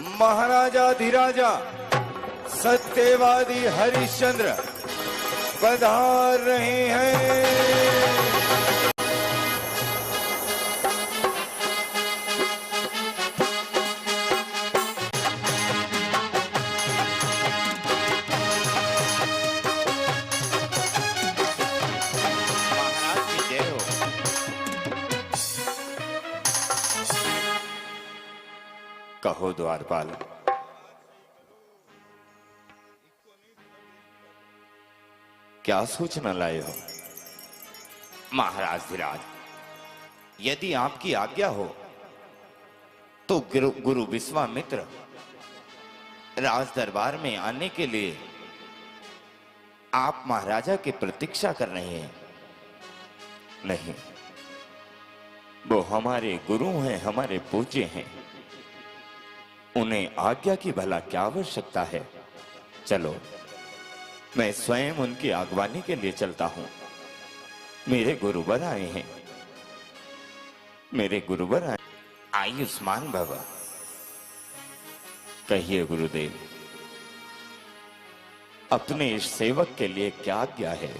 महाराजाधिराजा सत्यवादी हरिश्चंद्र पधार रहे हैं। कहो द्वारपाल, क्या सूचना लाए हो? महाराज धीराज, यदि आपकी आज्ञा हो तो गुरु विश्वामित्र राज दरबार में आने के लिए आप महाराजा की प्रतीक्षा कर रहे हैं। नहीं, वो हमारे गुरु हैं, हमारे पूज्य हैं, उन्हें आज्ञा की भला क्या आवश्यकता है। चलो, मैं स्वयं उनकी आगवानी के लिए चलता हूं। मेरे गुरुवर आए हैं, मेरे गुरुवर आए। आयुष्मान भव। कहिए गुरुदेव, अपने इस सेवक के लिए क्या आज्ञा है?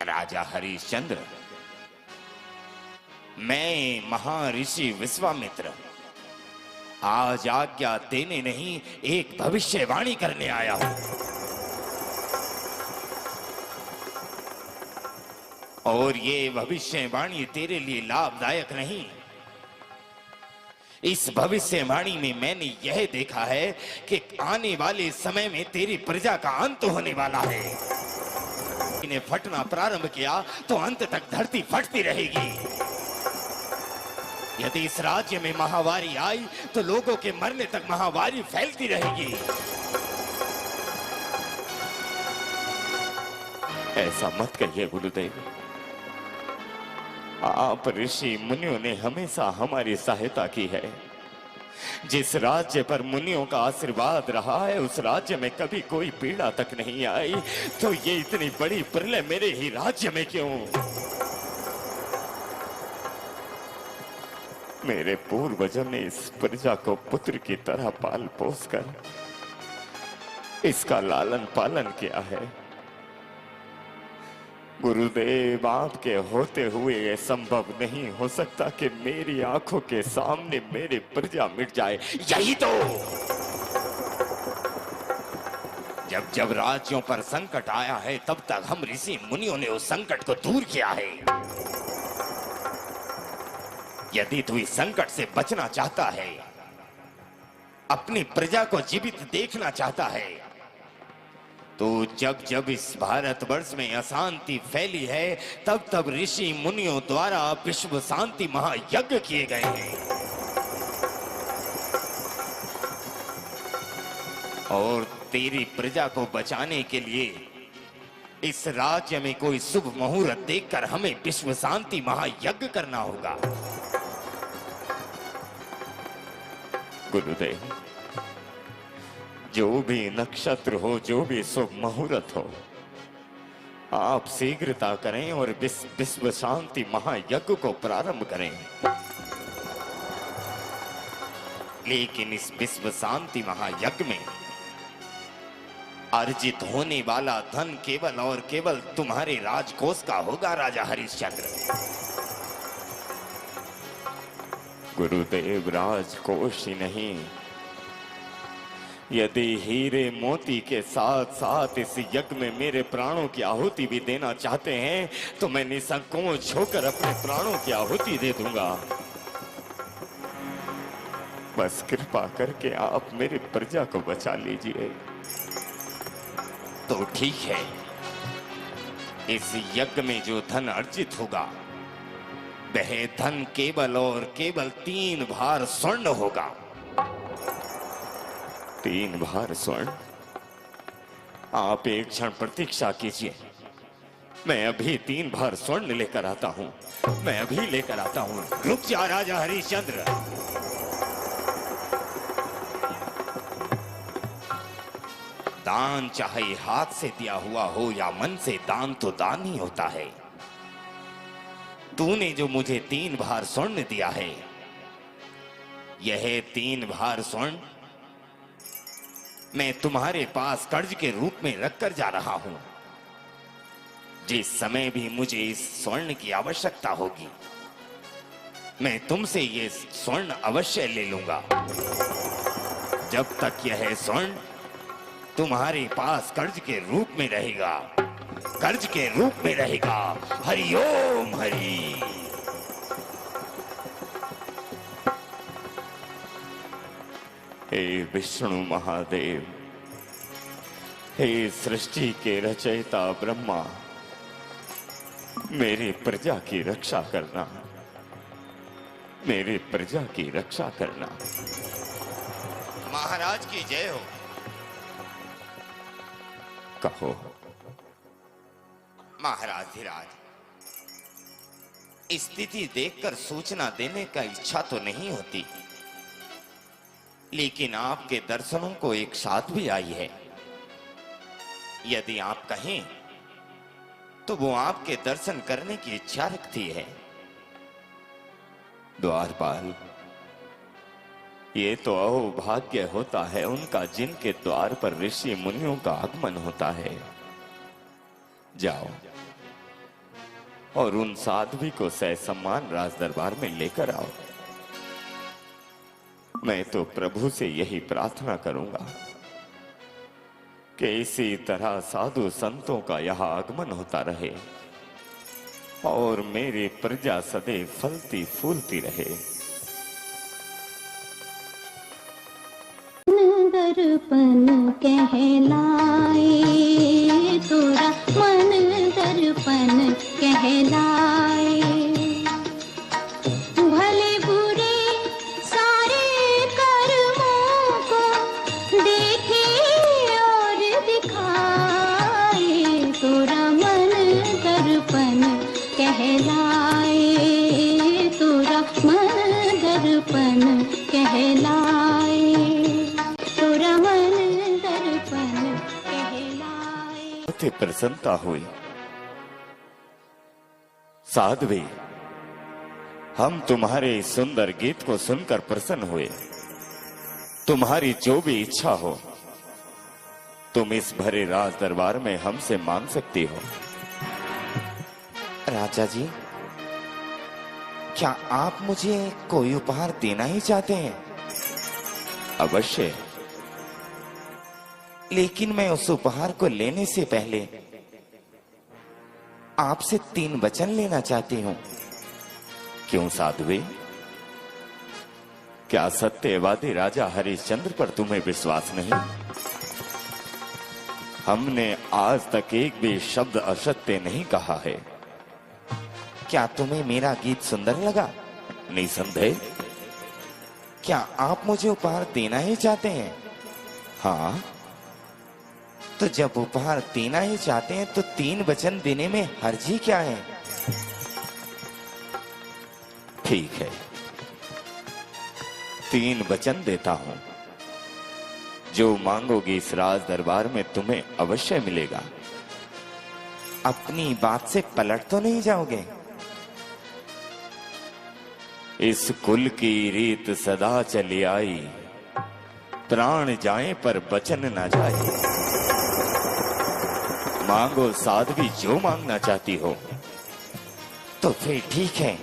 राजा हरिश्चंद्र, मैं महर्षि विश्वामित्र आज आज्ञा देने नहीं, एक भविष्यवाणी करने आया हूं। और ये भविष्यवाणी तेरे लिए लाभदायक नहीं। इस भविष्यवाणी में मैंने यह देखा है कि आने वाले समय में तेरी प्रजा का अंत होने वाला है। इन्हें फटना प्रारंभ किया तो अंत तक धरती फटती रहेगी। यदि इस राज्य में महामारी आई तो लोगों के मरने तक महामारी फैलती रहेगी। ऐसा मत कहिए गुरुदेव, आप ऋषि मुनियों ने हमेशा हमारी सहायता की है। जिस राज्य पर मुनियों का आशीर्वाद रहा है, उस राज्य में कभी कोई पीड़ा तक नहीं आई, तो ये इतनी बड़ी प्रलय मेरे ही राज्य में क्यों? मेरे पूर्वजों ने इस प्रजा को पुत्र की तरह पाल पोस कर इसका लालन पालन किया है। गुरुदेव, आपके होते हुए यह संभव नहीं हो सकता कि मेरी आंखों के सामने मेरी प्रजा मिट जाए। यही तो, जब जब राज्यों पर संकट आया है तब तक हम ऋषि मुनियों ने उस संकट को दूर किया है। यदि तू इस संकट से बचना चाहता है, अपनी प्रजा को जीवित देखना चाहता है, तो जब जब इस भारतवर्ष में अशांति फैली है तब तब ऋषि मुनियों द्वारा विश्व शांति महायज्ञ किए गए हैं। और तेरी प्रजा को बचाने के लिए इस राज्य में कोई शुभ मुहूर्त देखकर हमें विश्व शांति महायज्ञ करना होगा। गुरुदेव, जो भी नक्षत्र हो, जो भी शुभ मुहूर्त हो, आप शीघ्रता करें और विश्व शांति महायज्ञ को प्रारंभ करें। लेकिन इस विश्व शांति महायज्ञ में अर्जित होने वाला धन केवल और केवल तुम्हारे राजकोष का होगा राजा हरिश्चंद्र। गुरुदेव, राजकोष ही नहीं, यदि हीरे मोती के साथ साथ इस यज्ञ में मेरे प्राणों की आहुति भी देना चाहते हैं तो मैं निसंकोच होकर अपने प्राणों की आहुति दे दूंगा। बस कृपा करके आप मेरी प्रजा को बचा लीजिए। तो ठीक है, इस यज्ञ में जो धन अर्जित होगा वह धन केवल और केवल 3 भार स्वर्ण होगा। 3 भार स्वर्ण? आप एक क्षण प्रतीक्षा कीजिए, मैं अभी 3 भार स्वर्ण लेकर आता हूं। मैं अभी लेकर आता हूं। रुक जा राजा हरिश्चंद्र। दान चाहे हाथ से दिया हुआ हो या मन से, दान तो दान ही होता है। तूने जो मुझे 3 भार स्वर्ण दिया है यह 3 भार स्वर्ण मैं तुम्हारे पास कर्ज के रूप में रखकर जा रहा हूं। जिस समय भी मुझे इस स्वर्ण की आवश्यकता होगी, मैं तुमसे ये स्वर्ण अवश्य ले लूंगा। जब तक यह स्वर्ण तुम्हारे पास कर्ज के रूप में रहेगा, कर्ज के रूप में रहेगा। हरिओम हरि। हे विष्णु महादेव, हे सृष्टि के रचयिता ब्रह्मा, मेरी प्रजा की रक्षा करना, मेरी प्रजा की रक्षा करना। महाराज की जय हो। कहो। महाराज धीराज, स्थिति देखकर सूचना देने का इच्छा तो नहीं होती, लेकिन आपके दर्शनों को एक साथ भी आई है। यदि आप कहें तो वो आपके दर्शन करने की इच्छा रखती है। द्वारपाल, ये तो अहोभाग्य होता है उनका जिनके द्वार पर ऋषि मुनियों का आगमन होता है। जाओ और उन साध्वी को सहसम्मान राज दरबार में लेकर आओ। मैं तो प्रभु से यही प्रार्थना करूंगा कि इसी तरह साधु संतों का यहां आगमन होता रहे और मेरी प्रजा सदैव फलती फूलती रहे। दर्पण कहलाए, तोरा मन दर्पण कहलाए। भले बुरे सारे कर्मों को देखे और दिखाए, तोरा मन दर्पण कहलाए, तोरा मन दर्पण कहलाए, तोरा मन दर्पण कहलाए। प्रसन्नता हुई। साध्वी, हम तुम्हारे इस सुंदर गीत को सुनकर प्रसन्न हुए। तुम्हारी जो भी इच्छा हो तुम इस भरे राज दरबार में हमसे मांग सकती हो। राजा जी, क्या आप मुझे कोई उपहार देना ही चाहते हैं? अवश्य, लेकिन मैं उस उपहार को लेने से पहले आपसे 3 वचन लेना चाहती हूँ। क्यों साध्वी? क्या सत्यवादी राजा हरिश्चंद्र पर तुम्हें विश्वास नहीं? हमने आज तक एक भी शब्द असत्य नहीं कहा है। क्या तुम्हें मेरा गीत सुंदर लगा? निसंदेह। क्या आप मुझे उपहार देना ही चाहते हैं? हाँ। तो जब उपहार देना ही चाहते हैं तो 3 वचन देने में हर्जी क्या है? ठीक है, 3 वचन देता हूं। जो मांगोगी इस राज दरबार में तुम्हें अवश्य मिलेगा। अपनी बात से पलट तो नहीं जाओगे? इस कुल की रीत सदा चली आई, प्राण जाए पर वचन न जाए। मांगो साध्वी जो मांगना चाहती हो। तो फिर ठीक है,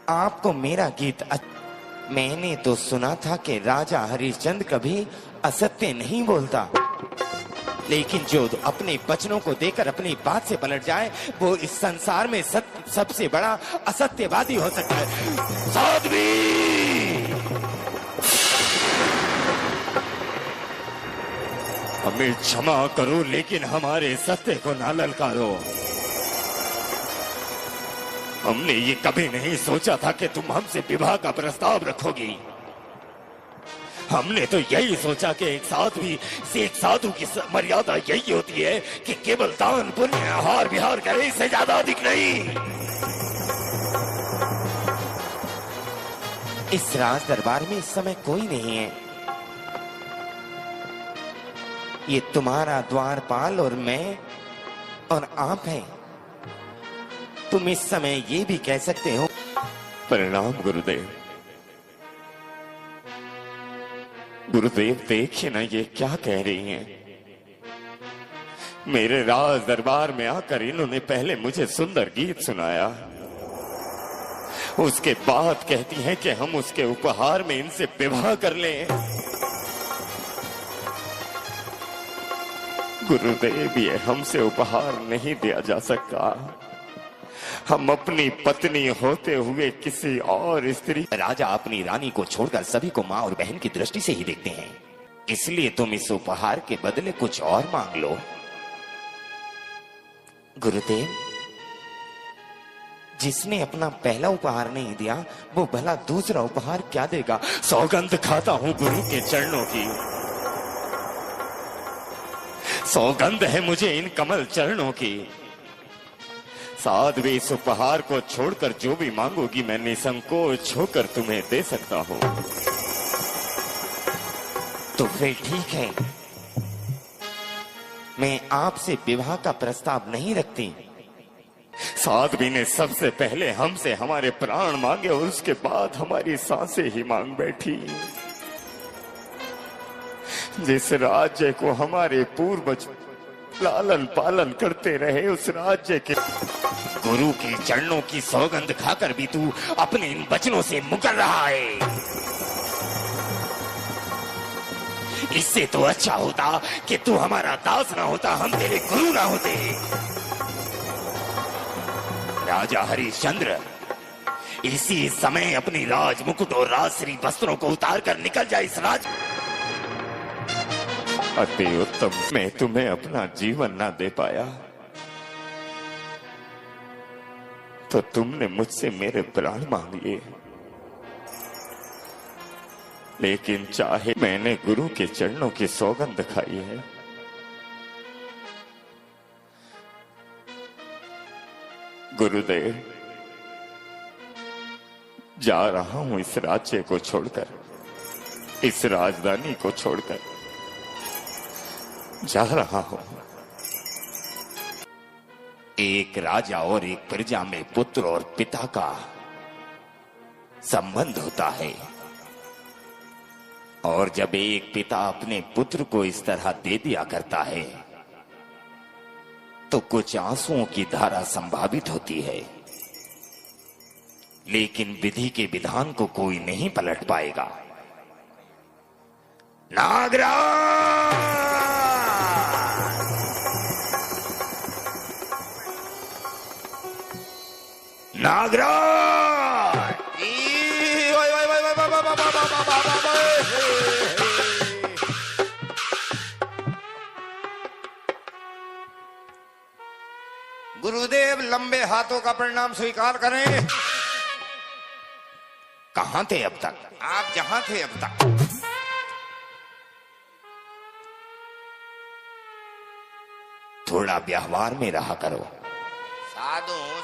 आपको मेरा गीत मैंने तो सुना था कि राजा हरिश्चंद्र कभी असत्य नहीं बोलता, लेकिन जो अपने वचनों को देकर अपनी बात से पलट जाए वो इस संसार में सबसे बड़ा असत्यवादी हो सकता है। साध्वी, हमें क्षमा करो, लेकिन हमारे सत्य को ना ललकारो। हमने ये कभी नहीं सोचा था कि तुम हमसे विवाह का प्रस्ताव रखोगी। हमने तो यही सोचा कि एक साधु की मर्यादा यही होती है कि केवल दान पुण्य आहार विहार करे, इससे ज्यादा अधिक नहीं। इस राज दरबार में इस समय कोई नहीं है। ये तुम्हारा द्वारपाल और मैं और आप हैं। तुम इस समय ये भी कह सकते हो। प्रणाम गुरुदेव। गुरुदेव देखिए ना, ये क्या कह रही हैं। मेरे राज दरबार में आकर इन्होंने पहले मुझे सुंदर गीत सुनाया, उसके बाद कहती हैं कि हम उसके उपहार में इनसे विवाह कर लें। गुरुदेव, ये हमसे उपहार नहीं दिया जा सकता। हम अपनी पत्नी होते हुए किसी और स्त्री। राजा अपनी रानी को छोड़कर सभी को माँ और बहन की दृष्टि से ही देखते हैं, इसलिए तुम इस उपहार के बदले कुछ और मांग लो। गुरुदेव, जिसने अपना पहला उपहार नहीं दिया वो भला दूसरा उपहार क्या देगा? सौगंध खाता हूं गुरु के चरणों की, सौगंध है मुझे इन कमल चरणों की। साध्वी, इस उपहार को छोड़कर जो भी मांगोगी मैं निसंकोच होकर तुम्हें दे सकता हूं। तो फिर ठीक है, मैं आपसे विवाह का प्रस्ताव नहीं रखती। साध्वी ने सबसे पहले हमसे हमारे प्राण मांगे और उसके बाद हमारी सांसें ही मांग बैठी। जिस राज्य को हमारे पूर्वज लालन पालन करते रहे, उस राज्य के गुरु के चरणों की सौगंध खाकर भी तू अपने इन वचनों से मुकर रहा है। इससे तो अच्छा होता कि तू हमारा दास ना होता, हम तेरे गुरु ना होते। राजा हरिश्चंद्र, इसी समय अपनी राज मुकुट और राजश्री वस्त्रों को उतार कर निकल जाए इस राज। अति उत्तम, मैं तुम्हें अपना जीवन ना दे पाया तो तुमने मुझसे मेरे प्राण मांग लिए, लेकिन चाहे मैंने गुरु के चरणों की सौगंध खाई है। गुरुदेव, जा रहा हूं इस राज्य को छोड़कर, इस राजधानी को छोड़कर जा रहा हूं। एक राजा और एक प्रजा में पुत्र और पिता का संबंध होता है, और जब एक पिता अपने पुत्र को इस तरह दे दिया करता है तो कुछ आंसुओं की धारा संभावित होती है, लेकिन विधि के विधान को कोई नहीं पलट पाएगा। नागराज, नागराज, गुरुदेव, लंबे हाथों का प्रणाम स्वीकार करें। कहां थे अब तक? आप जहां थे अब तक। थोड़ा व्यवहार में रहा करो।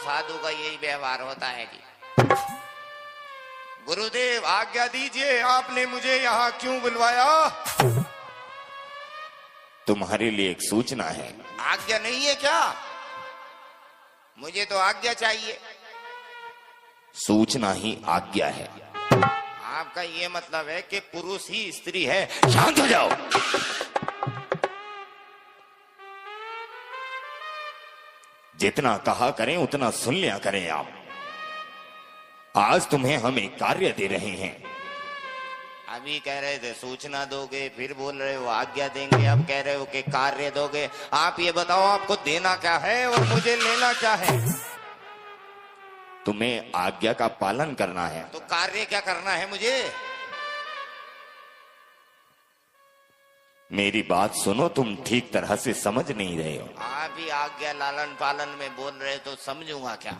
साधु का यही व्यवहार होता है जी। गुरुदेव, आज्ञा दीजिए, आपने मुझे यहाँ क्यों बुलवाया? तुम्हारे लिए एक सूचना है। आज्ञा नहीं है क्या? मुझे तो आज्ञा चाहिए। सूचना ही आज्ञा है। आपका ये मतलब है कि पुरुष ही स्त्री है? शांत हो जाओ। जितना कहा करें उतना सुन लिया करें आप। आज तुम्हें हम एक कार्य दे रहे हैं। अभी कह रहे थे सूचना दोगे, फिर बोल रहे हो आज्ञा देंगे, अब कह रहे हो कि कार्य दोगे। आप ये बताओ, आपको देना क्या है और मुझे लेना क्या है? तुम्हें आज्ञा का पालन करना है। तो कार्य क्या करना है मुझे? मेरी बात सुनो, तुम ठीक तरह से समझ नहीं रहे हो। आप ही आज्ञा लालन पालन में बोल रहे तो समझूंगा क्या?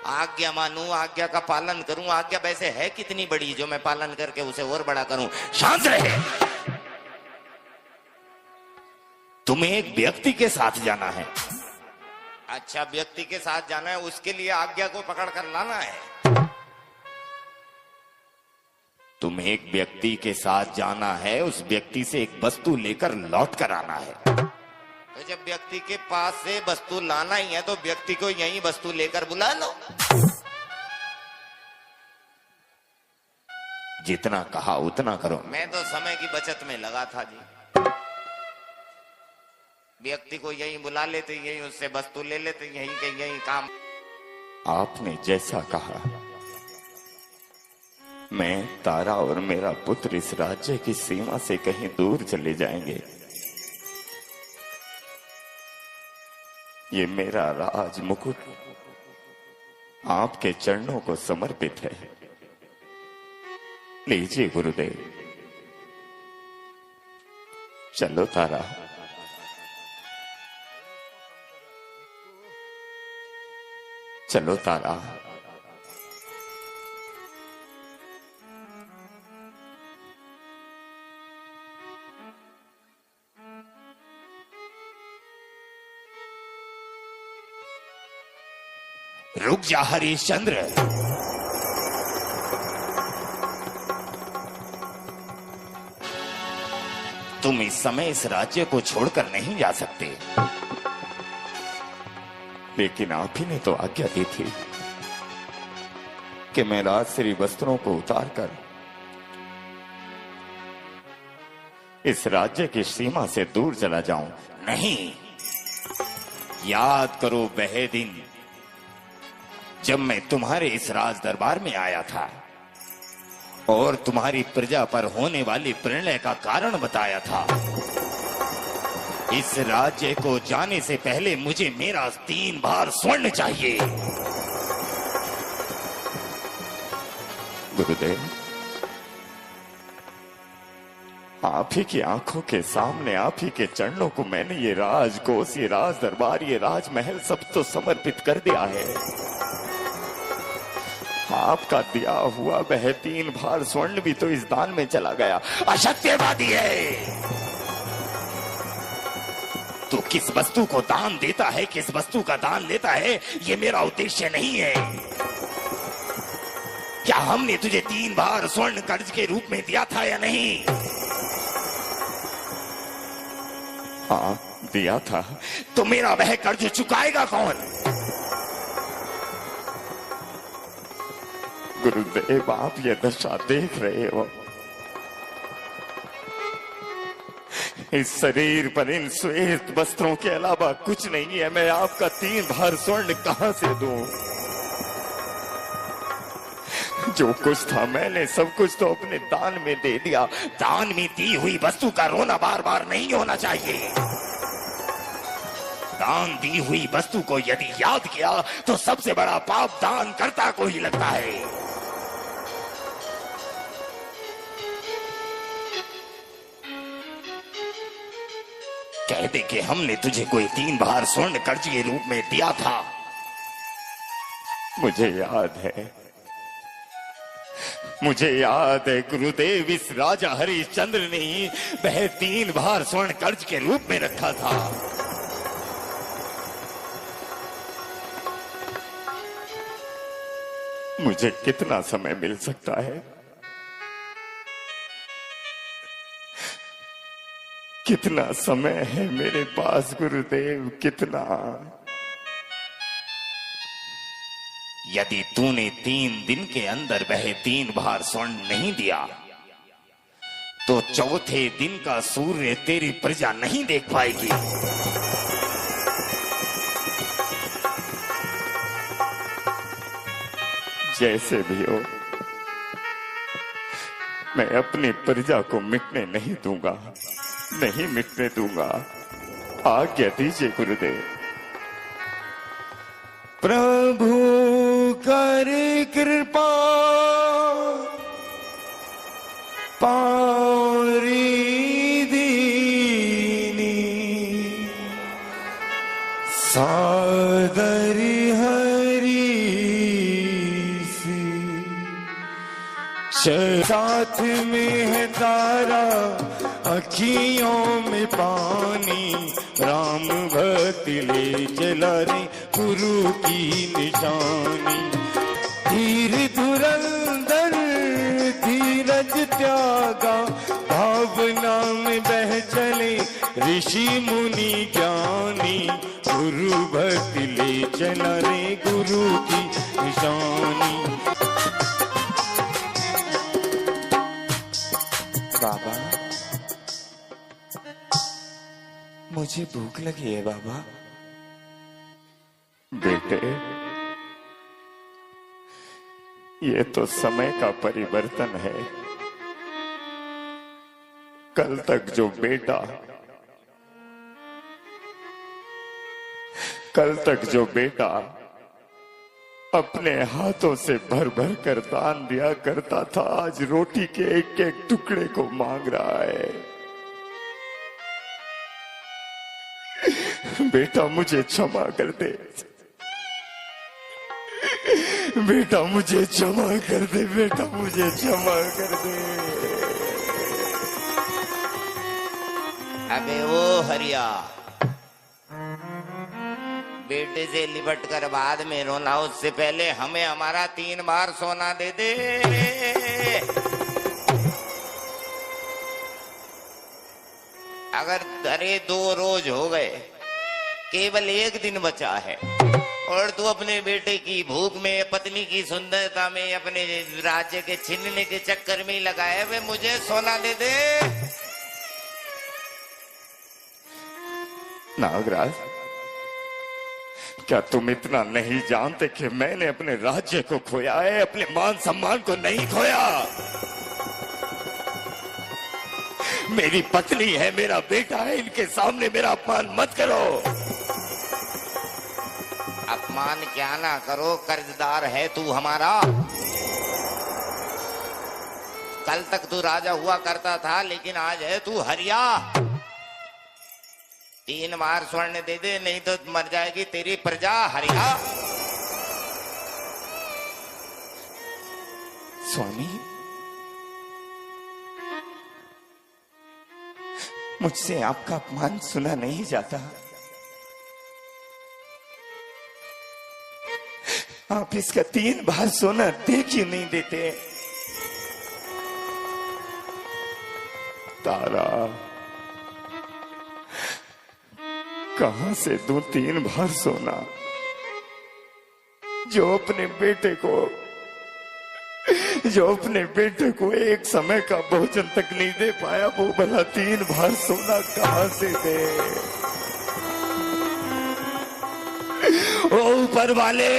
आज्ञा मानूं, आज्ञा का पालन करूं। आज्ञा वैसे है कितनी बड़ी जो मैं पालन करके उसे और बड़ा करूं? शांत रहे। तुम्हें एक व्यक्ति के साथ जाना है। अच्छा, व्यक्ति के साथ जाना है, उसके लिए आज्ञा को पकड़ कर लाना है? तुम्हें एक व्यक्ति के साथ जाना है, उस व्यक्ति से एक वस्तु लेकर लौट कर आना है। तो जब व्यक्ति के पास से वस्तु लाना ही है तो व्यक्ति को यही वस्तु लेकर बुला लो। जितना कहा उतना करो। मैं तो समय की बचत में लगा था जी। व्यक्ति को यहीं बुला लेते, यहीं उससे वस्तु ले लेते, यहीं के यहीं काम। आपने जैसा कहा, मैं, तारा और मेरा पुत्र इस राज्य की सीमा से कहीं दूर चले जाएंगे। ये मेरा राज मुकुट आपके चरणों को समर्पित है। लीजिए गुरुदेव। चलो तारा, चलो तारा। रुक जा हरिश्चंद्र। तुम इस समय इस राज्य को छोड़कर नहीं जा सकते। लेकिन आप ही ने तो आज्ञा दी थी कि मैं राजश्री वस्त्रों को उतारकर इस राज्य की सीमा से दूर चला जाऊं। नहीं, याद करो वह दिन जब मैं तुम्हारे इस राज दरबार में आया था और तुम्हारी प्रजा पर होने वाली प्रलय का कारण बताया था। इस राज्य को जाने से पहले मुझे मेरा 3 भार स्वर्ण चाहिए। गुरुदेव, आप ही की आंखों के सामने, आप ही के चरणों को मैंने ये राजकोष, ये राज दरबार, ये राजमहल सब तो समर्पित कर दिया है। आपका दिया हुआ वह 3 भार स्वर्ण भी तो इस दान में चला गया। असत्यवादी है। तो किस वस्तु को दान देता है, किस वस्तु का दान लेता है, ये मेरा उद्देश्य नहीं है। क्या हमने तुझे 3 भार स्वर्ण कर्ज के रूप में दिया था या नहीं? हाँ, दिया था। तो मेरा वह कर्ज चुकाएगा कौन? गुरुदेव, आप ये दशा देख रहे हो। इस शरीर पर इन श्वेत वस्त्रों के अलावा कुछ नहीं है। मैं आपका 3 भार स्वर्ण कहां से दूं? जो कुछ था मैंने सब कुछ तो अपने दान में दे दिया। दान में दी हुई वस्तु का रोना बार बार नहीं होना चाहिए। दान दी हुई वस्तु को यदि याद किया तो सबसे बड़ा पाप दान करता को ही लगता है। कह दे कि हमने तुझे कोई 3 भार स्वर्ण कर्ज के रूप में दिया था। मुझे याद है, मुझे याद है गुरुदेव, इस राजा हरिश्चंद्र ने ही वह 3 भार स्वर्ण कर्ज के रूप में रखा था। मुझे कितना समय मिल सकता है? कितना समय है मेरे पास गुरुदेव, कितना? यदि तूने 3 दिन के अंदर वह 3 भार स्वर्ण नहीं दिया तो चौथे दिन का सूर्य तेरी प्रजा नहीं देख पाएगी। जैसे भी हो, मैं अपनी प्रजा को मिटने नहीं दूंगा, नहीं मिटने दूंगा। आज्ञा दीजिए गुरुदेव। प्रभु कर कृपा पारी दीनी सादर हरी सी। साथ में है तारा, अखियों में पानी, राम भक्त ले चला रे गुरु की निशानी। धीर धुरंधर धीरज त्यागा, भावना में बह चले ऋषि मुनि ज्ञानी। गुरु भक्त ले चला रे गुरु की निशानी। बाबा, मुझे भूख लगी है बाबा। बेटे, ये तो समय का परिवर्तन है। कल तक जो बेटा अपने हाथों से भर भर कर दान दिया करता था, आज रोटी के एक एक टुकड़े को मांग रहा है। बेटा मुझे क्षमा कर दे, बेटा मुझे क्षमा कर दे, बेटा मुझे क्षमा कर दे। अबे ओ हरिया, बेटे से लिपट कर बाद में रोना, उससे पहले हमें हमारा 3 बार सोना दे दे। अगर अरे 2 रोज हो गए, केवल 1 दिन बचा है और तू अपने बेटे की भूख में, पत्नी की सुंदरता में, अपने राज्य के छीनने के चक्कर में लगा है। वे मुझे सोना दे दे। नागराज, क्या तुम इतना नहीं जानते कि मैंने अपने राज्य को खोया है, अपने मान सम्मान को नहीं खोया? मेरी पत्नी है, मेरा बेटा है, इनके सामने मेरा अपमान मत करो। अपमान क्या ना करो, कर्जदार है तू हमारा। कल तक तू राजा हुआ करता था, लेकिन आज है तू हरिया। 3 बार स्वर्ण दे दे, नहीं तो मर जाएगी तेरी प्रजा हरिया। स्वामी, मुझसे आपका अपमान सुना नहीं जाता। आप इसका 3 बार सोना दे क्यों नहीं देते? तारा, कहां से दूं 3 बार सोना? जो अपने बेटे को एक समय का भोजन तक नहीं दे पाया, वो भला 3 बार सोना कहां से दे? ओ ऊपर वाले,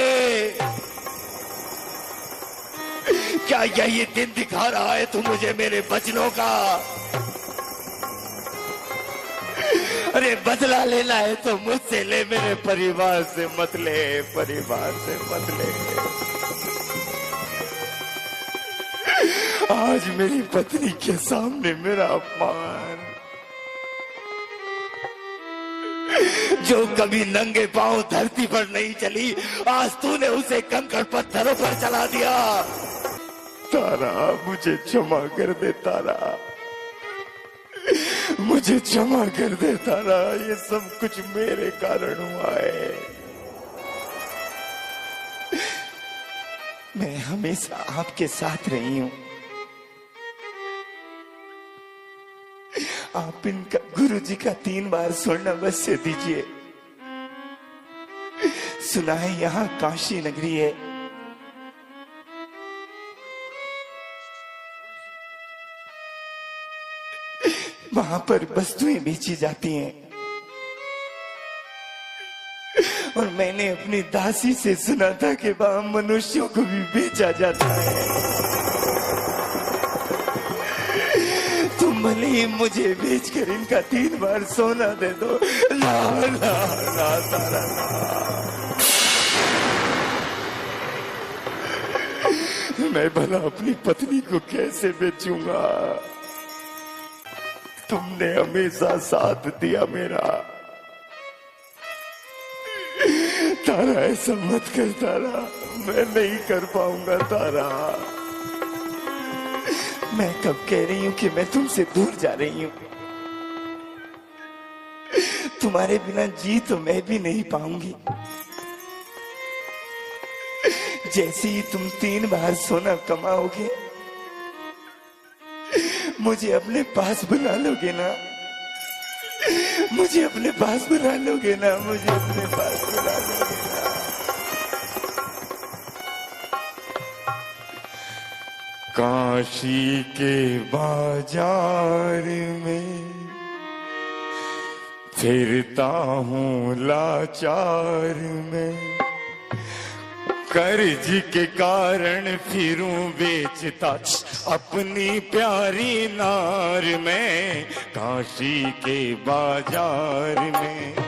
क्या यही दिन दिखा रहा है तू मुझे मेरे वचनों का? अरे बदला लेना है तो मुझसे ले, मेरे परिवार से मत ले, परिवार से मत ले। आज मेरी पत्नी के सामने मेरा अपमान, जो कभी नंगे पांव धरती पर नहीं चली, आज तूने उसे कंकड़ पत्थरों पर चला दिया। तारा, मुझे क्षमा कर दे तारा, मुझे क्षमा कर दे तारा, ये सब कुछ मेरे कारण हुआ है। मैं हमेशा आपके साथ रही हूं। आप इनका गुरुजी का 3 बार स्वर्ण अवश्य दीजिए। सुना है यहाँ काशी नगरी है, वहां पर वस्तुएं बेची जाती हैं, और मैंने अपनी दासी से सुना था कि वहां मनुष्यों को भी बेचा जाता है। तुम भले ही मुझे बेचकर इनका 3 बार सोना दे दो। ना ना ना तारा, मैं भला अपनी पत्नी को कैसे बेचूंगा? तुमने हमेशा साथ दिया मेरा। तारा, ऐसा मत कर तारा, मैं नहीं कर पाऊंगा तारा। मैं कब कह रही हूं कि मैं तुमसे दूर जा रही हूं? तुम्हारे बिना जी तो मैं भी नहीं पाऊंगी। जैसे ही तुम 3 बार सोना कमाओगे, मुझे अपने पास बुला लोगे ना? मुझे अपने पास बुला लोगे ना? मुझे अपने पास बुला लोगे ना? काशी के बाजार में फिरता हूँ लाचार में, कर्ज के कारण फिरूं बेचता अपनी प्यारी नार में, काशी के बाजार में।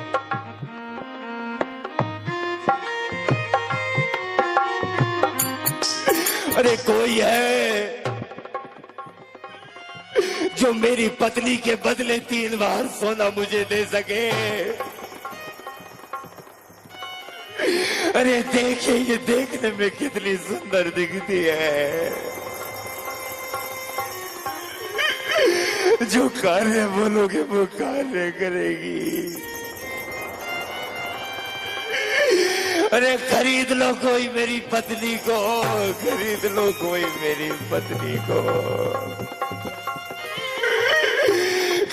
अरे कोई है जो मेरी पत्नी के बदले 3 बार सोना मुझे दे सके? अरे देखिए, ये देखने में कितनी सुंदर दिखती है। जो कार्य बोलोगे वो कार्य करेगी। अरे खरीद लो कोई मेरी पत्नी को, खरीद लो कोई मेरी पत्नी को,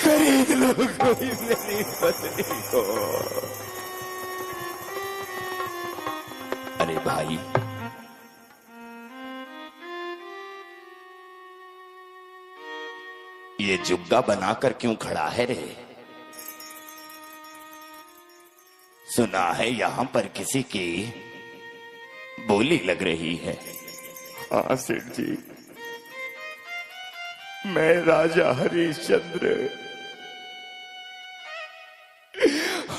खरीद लो कोई मेरी पत्नी को। अरे भाई, ये जुग्गा बनाकर क्यों खड़ा है रे? सुना है यहां पर किसी की बोली लग रही है। हाँ सेठ जी, मैं राजा हरिश्चंद्र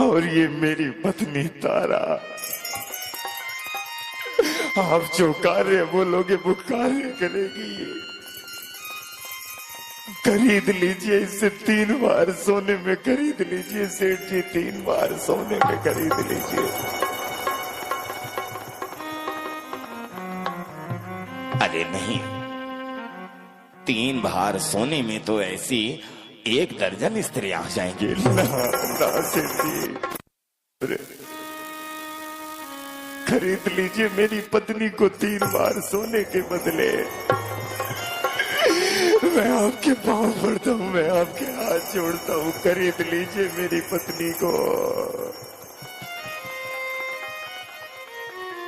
और ये मेरी पत्नी तारा। आप जो कार्य बोलोगे वो कार्य करेगी। खरीद लीजिए इसे 3 बार सोने में खरीद लीजिए सेठ जी, 3 बार सोने में खरीद लीजिए। अरे नहीं, 3 बार सोने में तो ऐसी 1 दर्जन स्त्रियां आ जाएंगी। ना सेठ जी, खरीद लीजिए मेरी पत्नी को 3 बार सोने के बदले। मैं आपके पांव पड़ता हूं, मैं आपके हाथ जोड़ता हूं, खरीद लीजिए मेरी पत्नी को।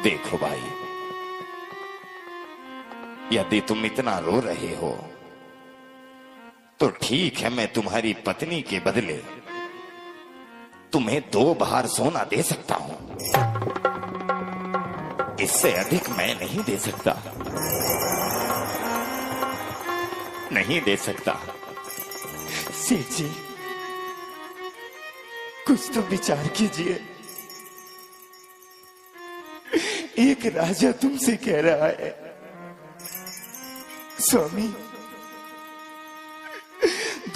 देखो भाई, यदि तुम इतना रो रहे हो तो ठीक है, मैं तुम्हारी पत्नी के बदले तुम्हें 2 बार सोना दे सकता हूं। इससे अधिक मैं नहीं दे सकता, नहीं दे सकता। सेठ जी, कुछ तो विचार कीजिए। एक राजा तुमसे कह रहा है, स्वामी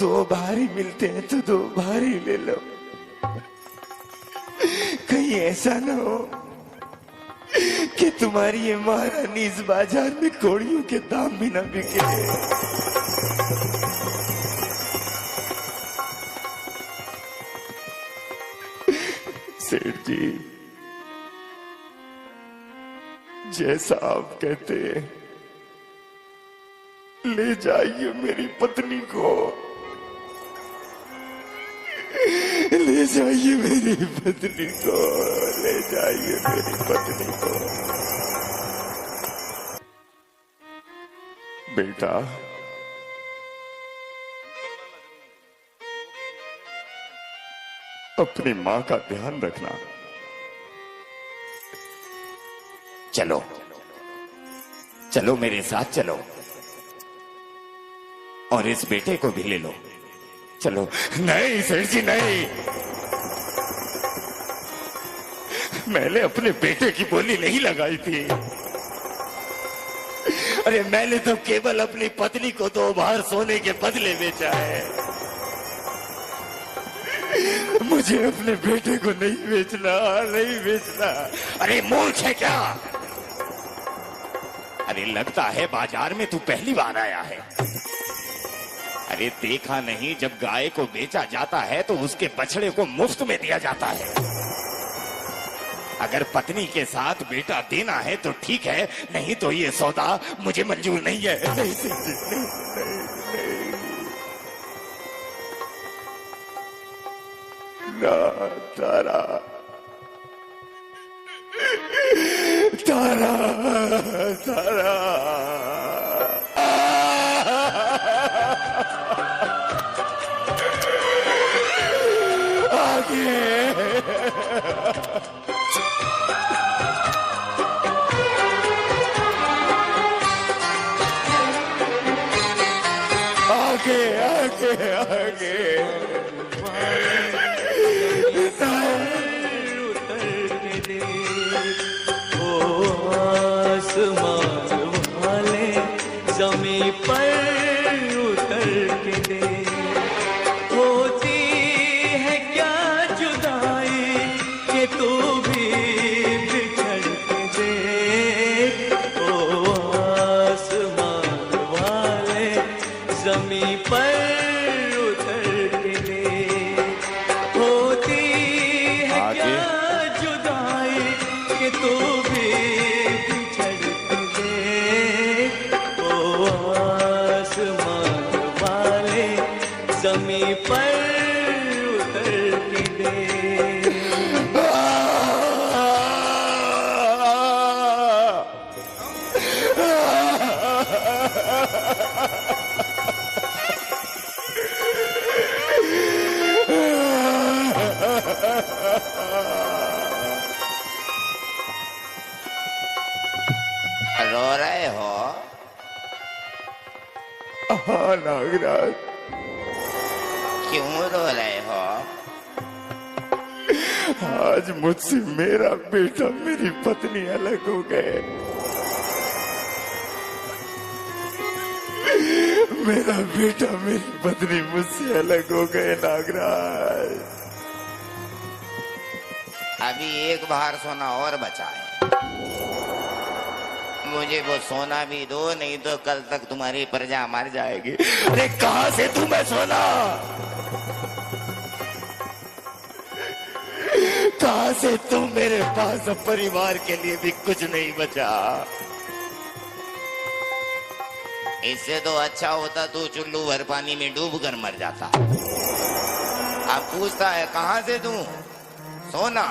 2 बार ही मिलते हैं तो 2 बार ही ले लो। कहीं ऐसा ना हो कि तुम्हारी ये महारानी इस बाजार में कौड़ियों के दाम भी ना बिके। सेठ जी, जैसा आप कहते हैं, ले जाइए मेरी पत्नी को, ले जाइए मेरी पत्नी को, ले जाइए मेरी पत्नी को। बेटा, अपनी मां का ध्यान रखना। चलो चलो मेरे साथ चलो, और इस बेटे को भी ले लो। चलो। नहीं सेठ जी, नहीं, मैंने अपने बेटे की बोली नहीं लगाई थी। अरे मैंने तो केवल अपनी पत्नी को 2 बार सोने के बदले बेचा है। मुझे अपने बेटे को नहीं बेचना, नहीं बेचना। अरे मूर्ख है क्या? अरे लगता है बाजार में तू पहली बार आया है। अरे देखा नहीं, जब गाय को बेचा जाता है तो उसके बछड़े को मुफ्त में दिया जाता है। अगर पत्नी के साथ बेटा देना है तो ठीक है, नहीं तो ये सौदा मुझे मंजूर नहीं है। नहीं, ना तारा, तारा, तारा। आगे आगे आगे उतर के दे ओ आसमान वाले जमीन पर उतर के दे होती है क्या जुदाई कि तू भी बिछड़ के दे ओ आसमान वाले जमीन पर उतर के दे होती है आगे। क्या जुदाई कि तू भी बिछड़ के दे ओ आसमान वाले जमीन पर उतर के दे रो रहे हो? हाँ नागराज, क्यों रो रहे हो? आज मुझसे मेरा बेटा मेरी पत्नी अलग हो गए। मेरा बेटा मेरी पत्नी मुझसे अलग हो गए नागराज। अभी एक बार सोना और बचा है, मुझे वो सोना भी दो, नहीं तो कल तक तुम्हारी प्रजा मर जाएगी। अरे कहां से तुम्हें सोना? कहां से तुम? मेरे पास अब परिवार के लिए भी कुछ नहीं बचा। इससे तो अच्छा होता तू चुल्लू भर पानी में डूब कर मर जाता। अब पूछता है कहां से तू सोना?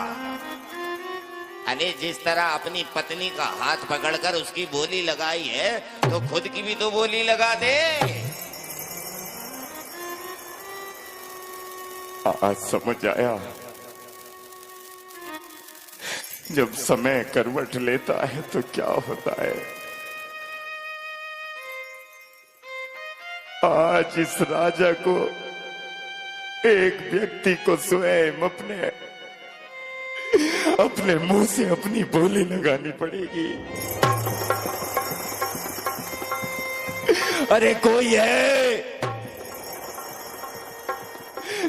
अरे जिस तरह अपनी पत्नी का हाथ पकड़कर उसकी बोली लगाई है, तो खुद की भी तो बोली लगा दे। आज समझ आया, जब समय करवट लेता है तो क्या होता है। आज इस राजा को, एक व्यक्ति को स्वयं अपने मुंह से अपनी बोली लगानी पड़ेगी। अरे कोई है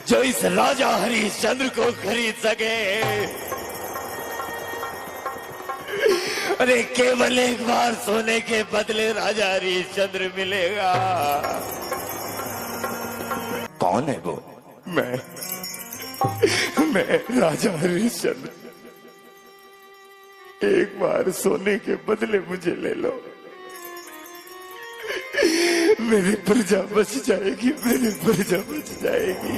जो इस राजा हरिश्चंद्र को खरीद सके? अरे केवल एक बार सोने के बदले राजा हरिश्चंद्र मिलेगा। कौन है वो? मैं राजा हरिश्चंद्र। एक बार सोने के बदले मुझे ले लो, मेरी प्रजा बच जाएगी, मेरी प्रजा बच जाएगी।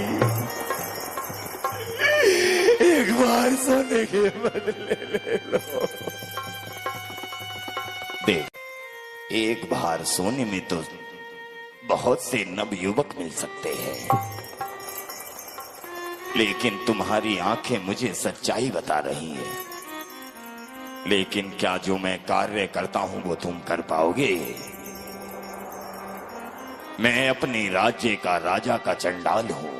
एक बार सोने के बदले ले लो। देख, एक बार सोने में तो बहुत से नवयुवक मिल सकते हैं, लेकिन तुम्हारी आंखें मुझे सच्चाई बता रही हैं। लेकिन क्या जो मैं कार्य करता हूं वो तुम कर पाओगे? मैं अपने राज्य का राजा का चंडाल हूं।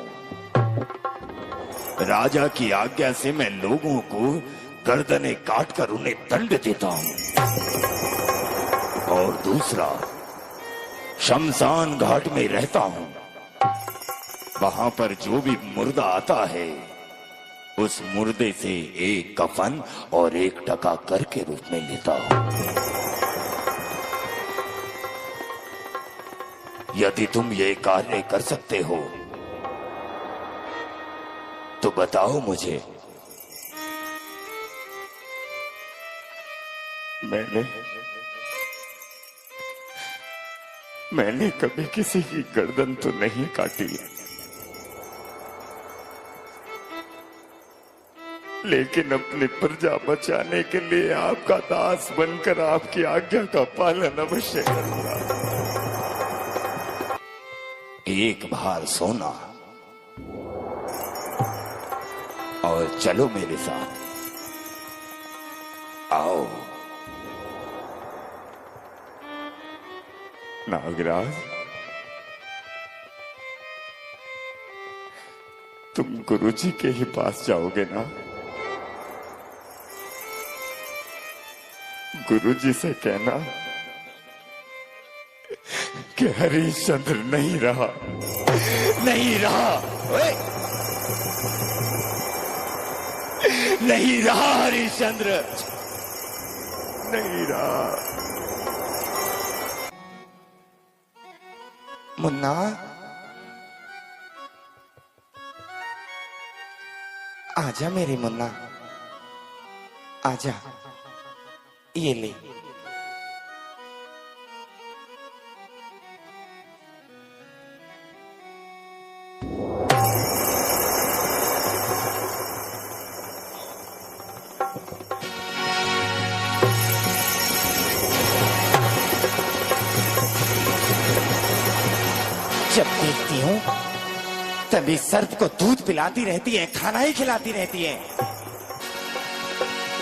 राजा की आज्ञा से मैं लोगों को गर्दनें काटकर उन्हें दंड देता हूं। और दूसरा, शमशान घाट में रहता हूं। वहां पर जो भी मुर्दा आता है, उस मुर्दे से एक कफन और एक टका कर के रूप में लेता हूं। यदि तुम ये कार्य कर सकते हो तो बताओ मुझे। मैंने कभी किसी की गर्दन तो नहीं काटी, लेकिन अपनी प्रजा बचाने के लिए आपका दास बनकर आपकी आज्ञा का पालन अवश्य करूंगा। एक बार सोना और चलो मेरे साथ। आओ नागराज, तुम गुरुजी के ही पास जाओगे ना? गुरुजी से कहना कि हरिश्चंद्र नहीं रहा, नहीं रहा, ओए! नहीं रहा हरिश्चंद्र, नहीं रहा। मुन्ना, आजा मेरे मुन्ना, आजा, ये ले। जब देखती हूँ तभी सर्प को दूध पिलाती रहती है, खाना ही खिलाती रहती है।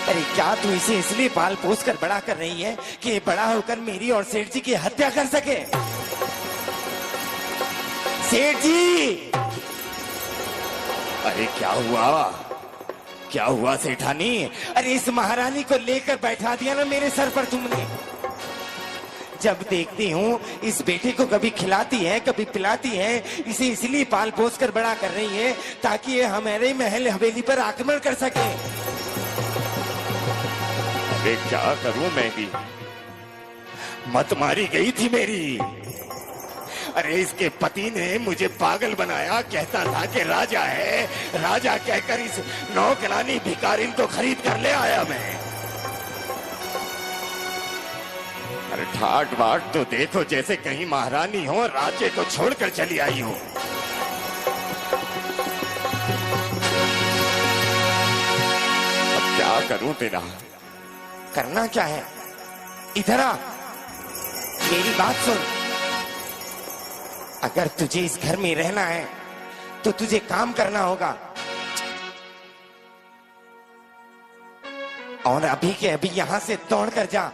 अरे क्या तू इसे इसलिए पाल पोस कर बड़ा कर रही है कि ये बड़ा होकर मेरी और सेठ जी की हत्या कर सके? सेठ जी! अरे क्या हुआ, क्या हुआ सेठानी? अरे इस महारानी को लेकर बैठा दिया ना मेरे सर पर तुमने। जब देखती हूँ इस बेटे को कभी खिलाती है कभी पिलाती है, इसे इसलिए पाल पोस कर बड़ा कर रही है ताकि ये हमारे महल हवेली पर आक्रमण कर सके। अरे क्या करूं मैं भी, मत मारी गई थी मेरी। अरे इसके पति ने मुझे पागल बनाया, कहता था कि राजा है, राजा कहकर इस नौकरानी भिखारिन को खरीद कर ले आया मैं। अरे ठाट बाट तो देखो जैसे कहीं महारानी हो, राज्य को छोड़कर चली आई हो। अब क्या करूं तेरा? करना क्या है? इधर आ, मेरी बात सुन। अगर तुझे इस घर में रहना है तो तुझे काम करना होगा, और अभी के अभी यहां से दौड़ कर जा,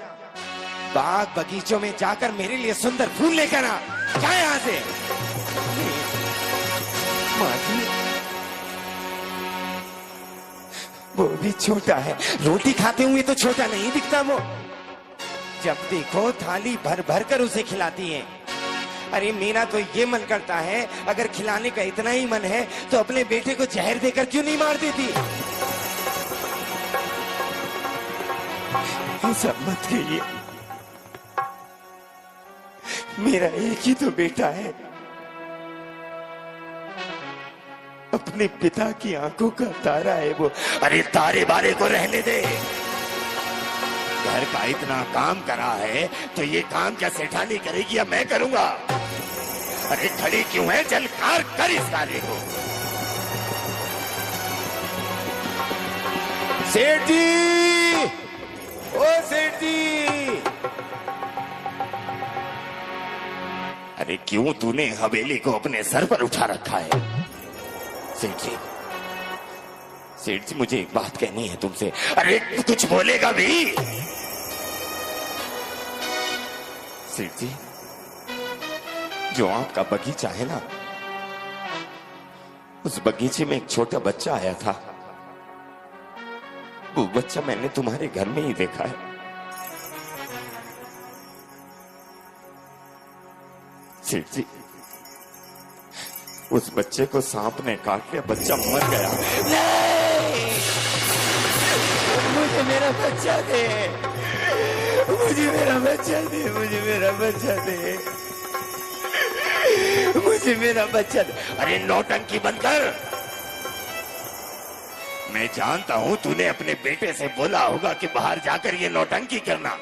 बाग बगीचों में जाकर मेरे लिए सुंदर फूल लेकर आ। जा यहां से। माँ जी, वो भी छोटा है, रोटी खाते हुए तो छोटा नहीं दिखता वो। जब देखो थाली भर भर कर उसे खिलाती है। अरे मेरा तो ये मन करता है, अगर खिलाने का इतना ही मन है तो अपने बेटे को जहर देकर क्यों नहीं मार देती? ऐसा मत कहिए, मेरा एक ही तो बेटा है, अपने पिता की आंखों का तारा है वो। अरे तारे बारे को रहने दे, घर का इतना काम करा है तो ये काम क्या सेठानी करेगी या मैं करूंगा? अरे खड़ी क्यों है, चल कार कर इस कार्य को। सेठ जी, ओ सेठ जी! अरे क्यों तूने हवेली को अपने सर पर उठा रखा है? सेठ जी, सेठ जी मुझे एक बात कहनी है तुमसे। अरे कुछ बोलेगा भी? सेठ जी, जो आपका बगीचा है ना, उस बगीचे में एक छोटा बच्चा आया था। वो बच्चा मैंने तुम्हारे घर में ही देखा है। सेठ जी, उस बच्चे को सांप ने काट लिया, बच्चा मर गया। नहीं! मुझे मेरा बच्चा दे, मुझे मेरा बच्चा दे, मुझे मेरा बच्चा दे, मुझे मेरा बच्चा दे। अरे नौटंकी बंद कर। मैं जानता हूं तूने अपने बेटे से बोला होगा कि बाहर जाकर ये नौटंकी करना,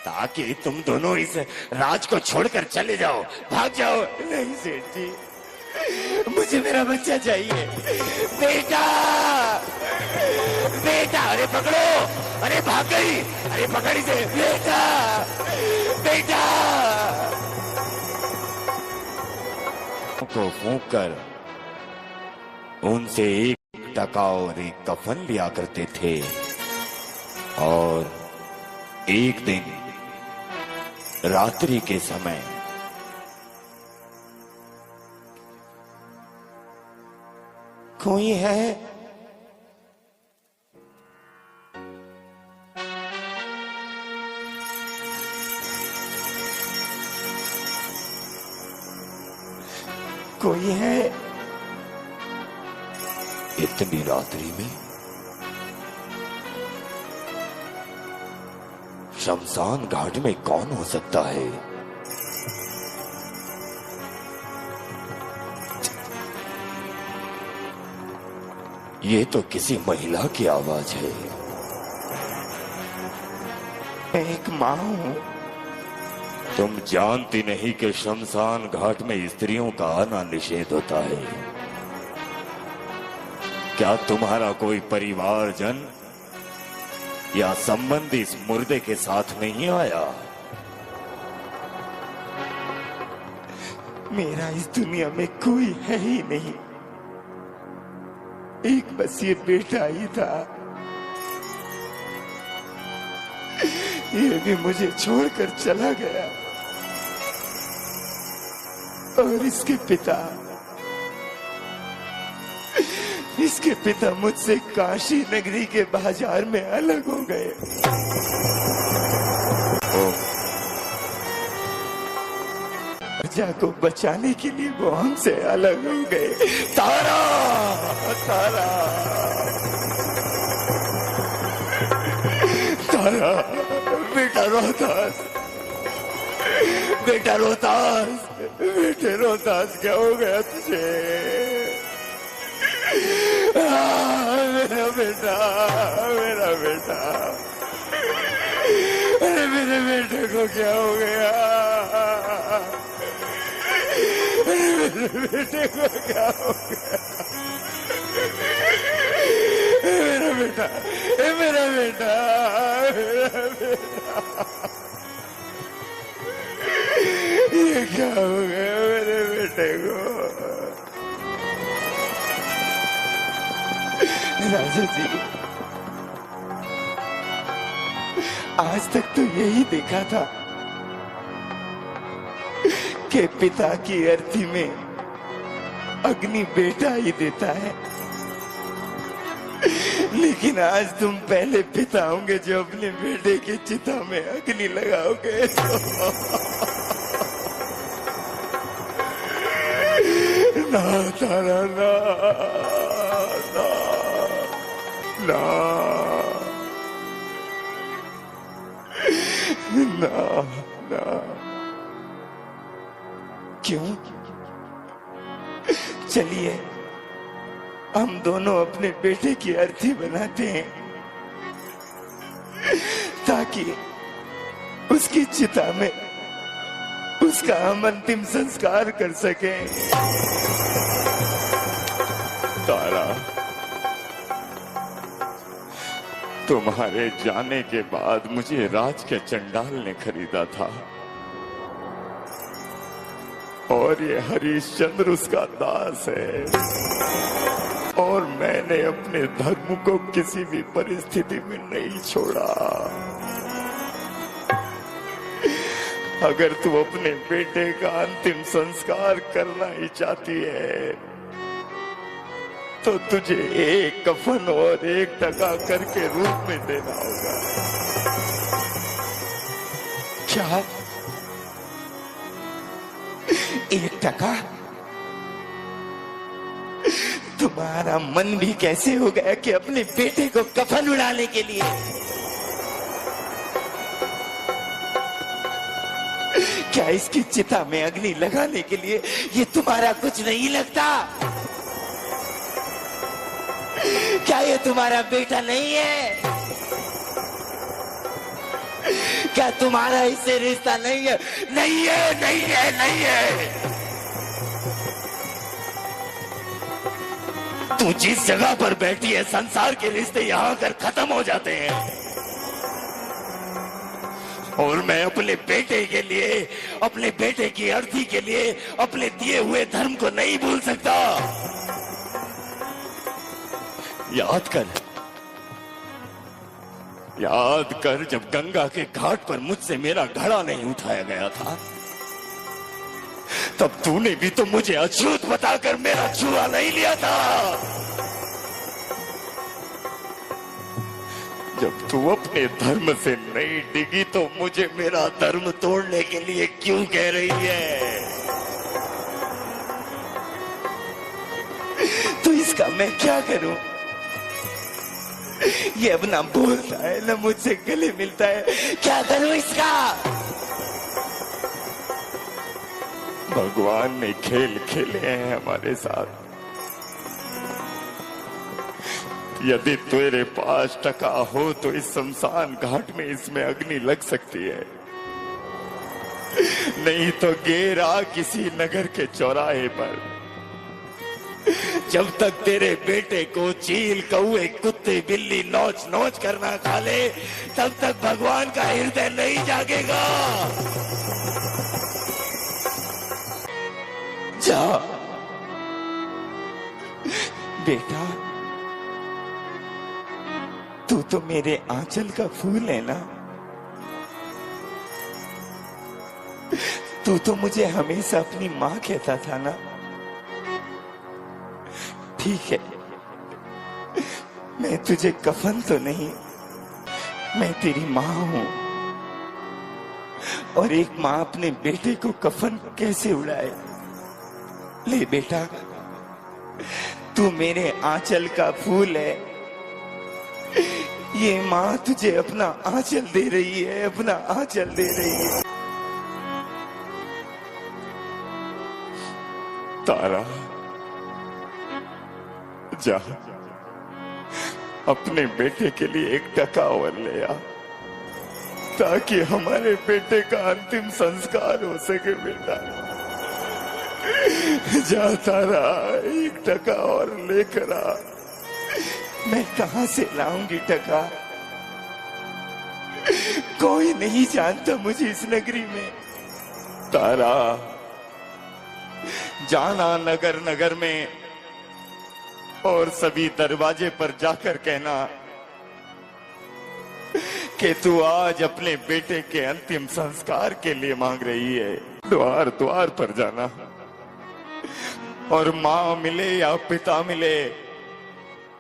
ताकि तुम दोनों इस राज को छोड़कर चले जाओ, भाग जाओ। नहीं सेठ जी, मुझे मेरा बच्चा चाहिए। बेटा, बेटा! अरे पकड़ो, अरे भाग गई, अरे पकड़ इसे। बेटा, बेटा! को फूंक कर उनसे एक टका और एक कफन लिया करते थे, और एक दिन रात्रि के समय कोई है? कोई है? इतनी रात्रि में शमशान घाट में कौन हो सकता है? ये तो किसी महिला की आवाज है। मैं एक माँ हूं। तुम जानती नहीं कि शमशान घाट में स्त्रियों का आना निषेध होता है। क्या तुम्हारा कोई परिवारजन या संबंधी इस मुर्दे के साथ नहीं आया? मेरा इस दुनिया में कोई है ही नहीं। एक बस ये बेटा ही था। ये भी मुझे छोड़कर चला गया। और इसके पिता मुझसे काशी नगरी के बाजार में अलग हो गए। प्रजा को बचाने के लिए वो हमसे अलग हो गए। तारा, तारा, तारा, बेटा रोहतास, बेटा रोहतास, बेटे रोहतास, क्या हो गया तुझे? मेरा बेटा, मेरा बेटा, अरे मेरे बेटे को क्या हो गया? अरे मेरे बेटे को क्या हो गया? मेरा बेटा, मेरा बेटा, मेरा बेटा, ये क्या हो गया मेरे बेटे को? राजा जी, आज तक तो यही देखा था कि पिता की अर्थी में अग्नि बेटा ही देता है। लेकिन आज तुम पहले पिता होंगे जो अपने बेटे की चिता में अग्नि लगाओगे। ना तारा, ना, ना, ना, ना, ना। क्यों? चलिए हम दोनों अपने बेटे की अर्थी बनाते हैं ताकि उसकी चिता में उसका हम अंतिम संस्कार कर सकें। तारा, तुम्हारे जाने के बाद मुझे राज के चंडाल ने खरीदा था और ये हरिश्चंद्र उसका दास है। और मैंने अपने धर्म को किसी भी परिस्थिति में नहीं छोड़ा। अगर तू अपने बेटे का अंतिम संस्कार करना ही चाहती है तो तुझे एक कफन और एक टका करके रूप में देना होगा। क्या? एक टका? तुम्हारा मन भी कैसे हो गया कि अपने बेटे को कफन उड़ाने के लिए क्या इसकी चिता में अग्नि लगाने के लिए ये तुम्हारा कुछ नहीं लगता? क्या ये तुम्हारा बेटा नहीं है? क्या तुम्हारा इससे रिश्ता नहीं है? नहीं है, नहीं है, नहीं है। तू जिस जगह पर बैठी है संसार के रिश्ते यहां आकर खत्म हो जाते हैं। और मैं अपने बेटे के लिए, अपने बेटे की अर्थी के लिए अपने दिए हुए धर्म को नहीं भूल सकता। याद कर जब गंगा के घाट पर मुझसे मेरा घड़ा नहीं उठाया गया था तब तूने भी तो मुझे अछूत बताकर मेरा छुआ नहीं लिया था। जब तू अपने धर्म से नहीं डिगी तो मुझे मेरा धर्म तोड़ने के लिए क्यों कह रही है? तो इसका मैं क्या करूं? ये अब ना बोलता है ना मुझसे गले मिलता है, क्या करूं इसका? भगवान ने खेल खेले हैं हमारे साथ। यदि तेरे पास टका हो तो इस शमशान घाट में इसमें अग्नि लग सकती है, नहीं तो गेरा किसी नगर के चौराहे पर। जब तक तेरे बेटे को चील कौए कुत्ते बिल्ली नोच नोच करना खा ले, तब तक भगवान का हृदय नहीं जागेगा। जा बेटा, तू तो मेरे आंचल का फूल है ना। तू तो मुझे हमेशा अपनी माँ कहता था ना। ठीक है, मैं तुझे कफन तो नहीं, मैं तेरी माँ हूं। और एक माँ अपने बेटे को कफन कैसे उड़ाए? ले बेटा, तू मेरे आंचल का फूल है। ये माँ तुझे अपना आंचल दे रही है, अपना आंचल दे रही है। तारा, जा अपने बेटे के लिए एक टका और ले आ, ताकि हमारे बेटे का अंतिम संस्कार हो सके। बेटा जा तारा, एक टका और लेकर आ। मैं कहां से लाऊंगी टका? कोई नहीं जानता मुझे इस नगरी में। तारा, जाना नगर नगर में और सभी दरवाजे पर जाकर कहना कि तू आज अपने बेटे के अंतिम संस्कार के लिए मांग रही है। द्वार द्वार पर जाना और माँ मिले या पिता मिले,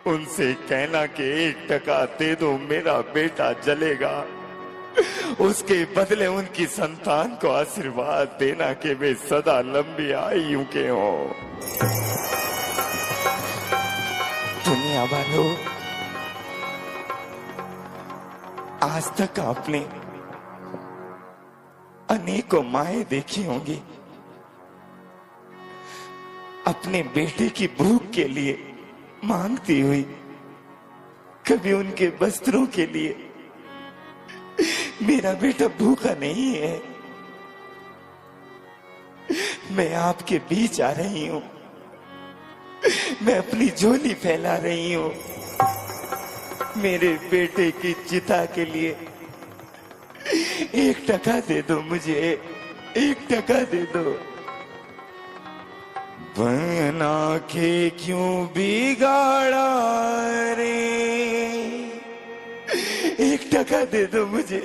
उनसे कहना कि एक टका दे दो, मेरा बेटा जलेगा। उसके बदले उनकी संतान को आशीर्वाद देना कि वे सदा लंबी आयु के हों। दुनिया वालों, आज तक आपने अनेकों माएं देखी होंगी अपने बेटे की भूख के लिए मांगती हुई, कभी उनके वस्त्रों के लिए। मेरा बेटा भूखा नहीं है। मैं आपके बीच आ रही हूं, मैं अपनी झोली फैला रही हूं। मेरे बेटे की चिता के लिए एक टका दे दो मुझे, एक टका दे दो। बना के क्यों बिगाड़ा रे, एक टका दे दो मुझे,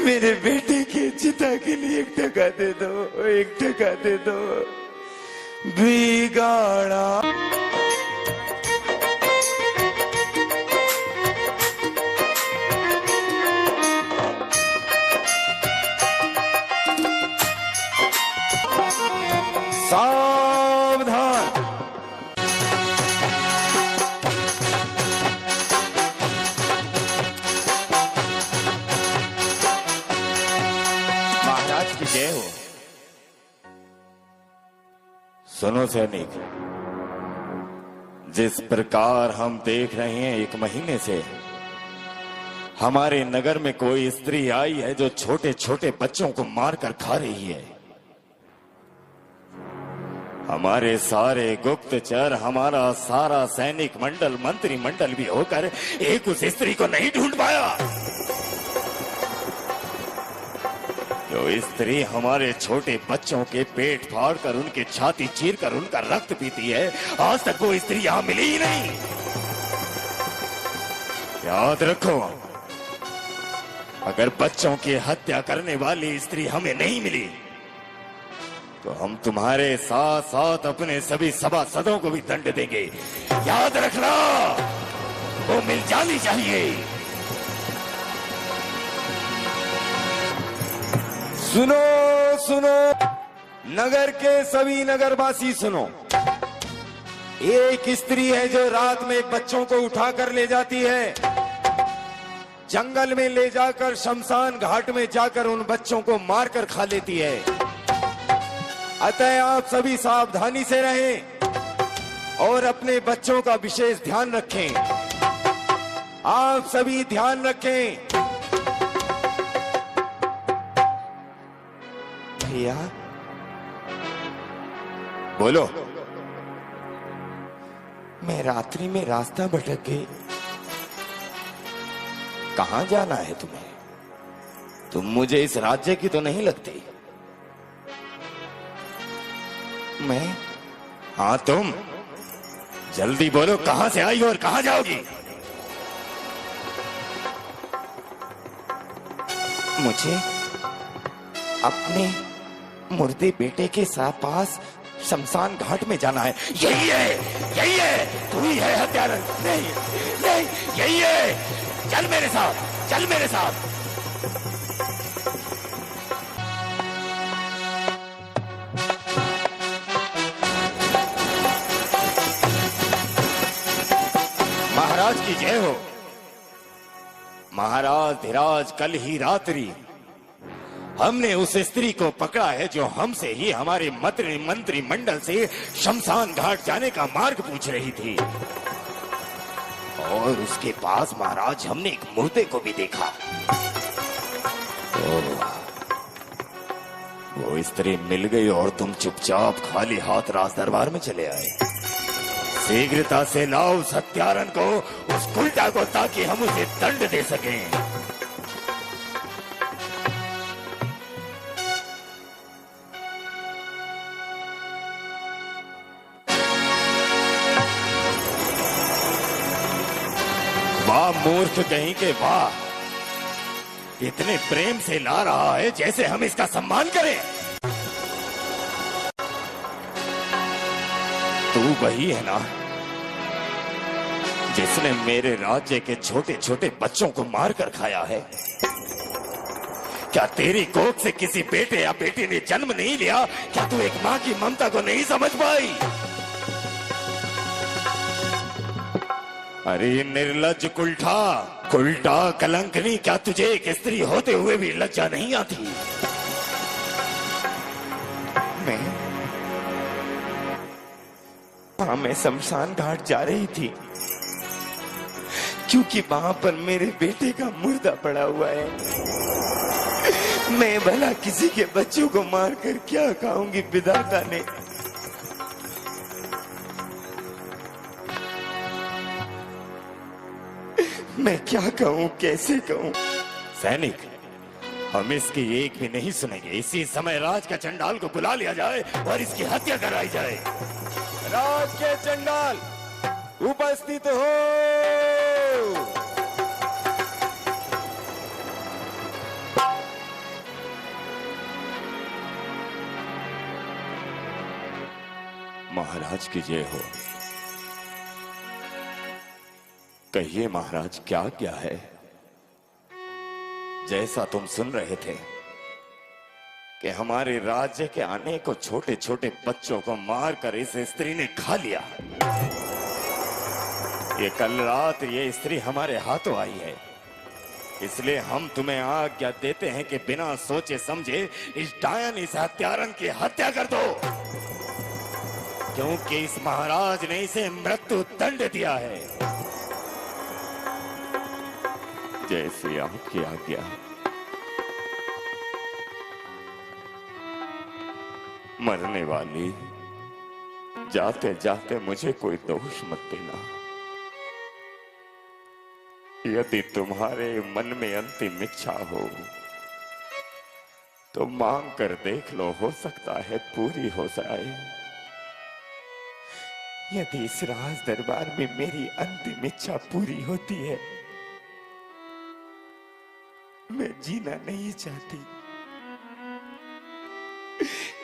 मेरे बेटे की चिता के लिए एक टका दे दो, एक टका दे दो। बिगाड़ा सावधान। महाराज की जय हो। सुनो सैनिक, जिस प्रकार हम देख रहे हैं, एक महीने से हमारे नगर में कोई स्त्री आई है जो छोटे छोटे बच्चों को मारकर खा रही है। हमारे सारे गुप्तचर, हमारा सारा सैनिक मंडल, मंत्री मंडल भी होकर एक उस स्त्री को नहीं ढूंढ पाया। जो स्त्री हमारे छोटे बच्चों के पेट फाड़कर, उनके छाती चीरकर उनका रक्त पीती है, आज तक वो स्त्री यहां मिली ही नहीं। याद रखो, अगर बच्चों की हत्या करने वाली स्त्री हमें नहीं मिली तो हम तुम्हारे साथ साथ अपने सभी सभासदों को भी दंड देंगे। याद रखना। वो मिल जानी चाहिए। सुनो सुनो, नगर के सभी नगरवासी सुनो। एक स्त्री है जो रात में बच्चों को उठाकर ले जाती है, जंगल में ले जाकर शमशान घाट में जाकर उन बच्चों को मारकर खा लेती है। अतः आप सभी सावधानी से रहें और अपने बच्चों का विशेष ध्यान रखें। आप सभी ध्यान रखें। भैया बोलो। मैं रात्रि में रास्ता भटक गई। कहां जाना है तुम्हें? तुम मुझे इस राज्य की तो नहीं लगती। मैं? हाँ तुम, जल्दी बोलो, कहां से आई हो और कहां जाओगी? मुझे अपने मुर्दे बेटे के साथ पास शमशान घाट में जाना है। यही है, यही है, तू ही है हत्यारा। नहीं नहीं, यही है। चल मेरे साथ, चल मेरे साथ। महाराज की जय हो। महाराज धीराज, कल ही रात्रि हमने उस स्त्री को पकड़ा है जो हमसे ही हमारे मंत्री मंडल से शमशान घाट जाने का मार्ग पूछ रही थी। और उसके पास महाराज हमने एक मुर्दे को भी देखा। वो स्त्री मिल गई और तुम चुपचाप खाली हाथ राज दरबार में चले आए। शीघ्रता से लाओ उस हत्यारन को, उस कुल्टा को, ताकि हम उसे दंड दे सकें। वाह मूर्ख कहीं के वाह, इतने प्रेम से ला रहा है जैसे हम इसका सम्मान करें। तू वही है ना जिसने मेरे राज्य के छोटे छोटे बच्चों को मारकर खाया है? क्या तेरी कोख से किसी बेटे या बेटी ने जन्म नहीं लिया? क्या तू एक मां की ममता को नहीं समझ पाई? अरे निर्लज्ज कुल्ठा, कुल्टा कलंकनी, क्या तुझे एक स्त्री होते हुए भी लज्जा नहीं आती? मैं शमशान घाट जा रही थी क्योंकि वहां पर मेरे बेटे का मुर्दा पड़ा हुआ है। मैं भला किसी के बच्चों को मारकर क्या खाऊंगी? विधाता ने मैं क्या कहूं, कैसे कहूं? सैनिक, हम इसकी एक भी नहीं सुनेंगे। इसी समय राज का चंडाल को बुला लिया जाए और इसकी हत्या कराई जाए। राज के चंडाल उपस्थित हो। महाराज की जय हो। कहिए महाराज, क्या क्या है? जैसा तुम सुन रहे थे कि हमारे राज्य के अनेकों छोटे छोटे बच्चों को मारकर इस स्त्री ने खा लिया। ये कल रात ये स्त्री हमारे हाथों आई है, इसलिए हम तुम्हें आज्ञा देते हैं कि बिना सोचे समझे इस डायन, इस हत्यारन की हत्या कर दो, क्योंकि इस महाराज ने इसे मृत्यु दंड दिया है। जैसी आपकी आज्ञा। मरने वाली, जाते जाते मुझे कोई दोष मत देना। यदि तुम्हारे मन में अंतिम इच्छा हो तो मांग कर देख लो, हो सकता है पूरी हो जाए। यदि इस राज दरबार में मेरी अंतिम इच्छा पूरी होती है, मैं जीना नहीं चाहती।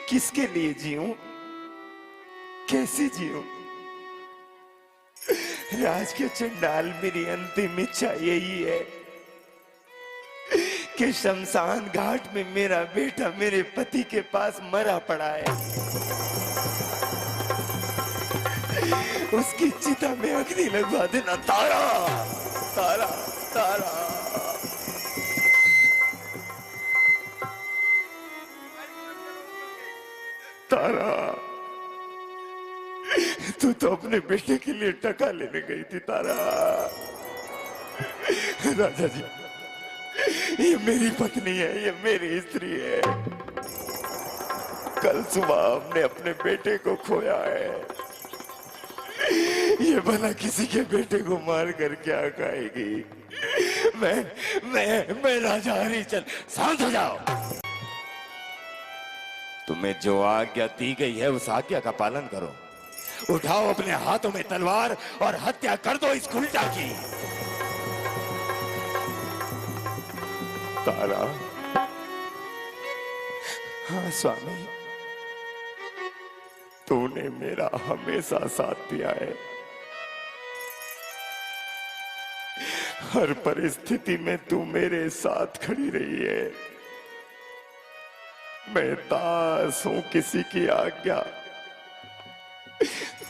किसके लिए जीऊं, कैसे जीऊं? राज के चंडाल, मेरी अंतिम इच्छा यही है कि शमशान घाट में मेरा बेटा मेरे पति के पास मरा पड़ा है, उसकी चिता में अग्नि लगवा देना। तारा, तारा, तारा। तारा, तू तो अपने बेटे के लिए टका लेने गई थी तारा। राजा जी, ये मेरी पत्नी है, ये मेरी स्त्री है। कल सुबह हमने अपने बेटे को खोया है। ये भला किसी के बेटे को मार कर क्या खाएगी? मैं राजा हरिश्चंद्र। शांत हो जाओ। तुम्हें जो आज्ञा दी गई है उस आज्ञा का पालन करो। उठाओ अपने हाथों में तलवार और हत्या कर दो इस उल्टा की। तारा, हाँ स्वामी, तूने मेरा हमेशा साथ दिया है। हर परिस्थिति में तू मेरे साथ खड़ी रही है। मैं दास हूं किसी की आज्ञा।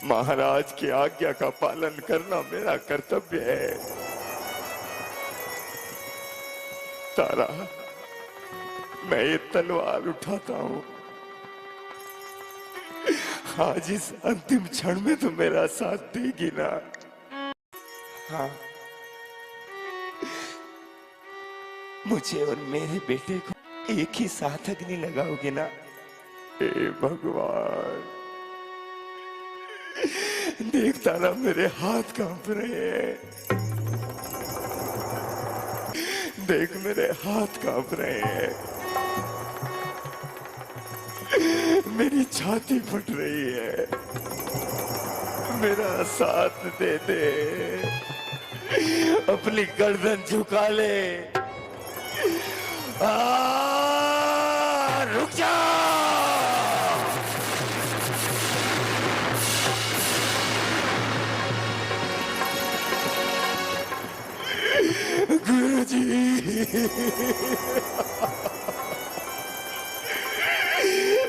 महाराज की आज्ञा का पालन करना मेरा कर्तव्य है। तारा, मैं ये तलवार उठाता हूं। आज इस अंतिम क्षण में तो मेरा साथ देगी ना? हाँ, मुझे और मेरे बेटे को एक ही साथ अग्नि लगाओगे ना? हे भगवान, देखता ना मेरे हाथ कांप रहे हैं। देख मेरे हाथ कांप रहे हैं। मेरी छाती फट रही है। मेरा साथ दे दे, अपनी गर्दन झुका ले। रुक जा। गुरुजी,